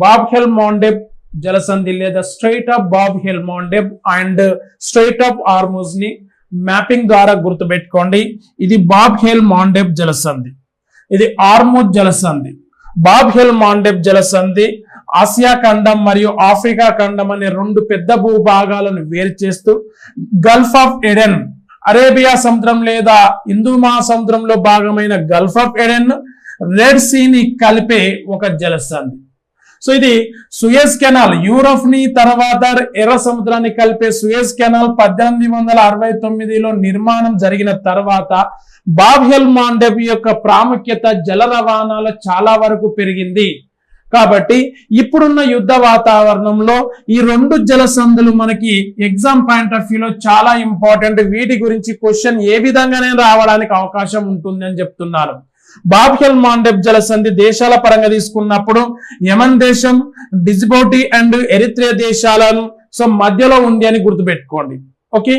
Bob el Mandeb జలసంధి లేదా strait of Bab el Mandeb and strait of Hormuz ని mapping ద్వారా గుర్తుపెట్టుకోండి. ఇది బాబ్ హెల్మాండెబ్ జలసంధి, ఇది హార్ముజ్ జలసంధి. బాబ్ హెల్మాండెబ్ జలసంధి ఆసియా ఖండం మరియు ఆఫ్రికా ఖండం అనే రెండు పెద్ద భూభాగాలను వేరు చేస్తూ గల్ఫ్ ఆఫ్ ఎడెన్, అరేబియా సముద్రం లేదా హిందూ మహాసముద్రంలో భాగమైన గల్ఫ్ ఆఫ్ ఎడెన్, రెడ్ సీని కలిపే ఒక జలసంధి. సో ఇది సుయజ్ కెనాల్, యూరప్ ని తర్వాత ఎర్ర సముద్రాన్ని కలిపే సుయజ్ కెనాల్ 1869లో నిర్మాణం జరిగిన తర్వాత బాబ్ హెల్మాండెబ్ యొక్క ప్రాముఖ్యత జల రవాణాలో చాలా వరకు పెరిగింది. కాబట్టి ఇప్పుడున్న యుద్ధ వాతావరణంలో ఈ రెండు జలసంధులు మనకి ఎగ్జామ్ పాయింట్ ఆఫ్ వ్యూలో చాలా ఇంపార్టెంట్. వీటి గురించి క్వశ్చన్ ఏ విధంగానే రావడానికి అవకాశం ఉంటుంది అని చెప్తున్నాను. బాబ్ హెల్మాండెబ్ జలసంధి దేశాల పరంగా తీసుకున్నప్పుడు యమన్ దేశం, డిజిబౌటి అండ్ ఎరిత్రియా దేశాలను మధ్యలో ఉంది అని గుర్తుపెట్టుకోండి. ఓకే.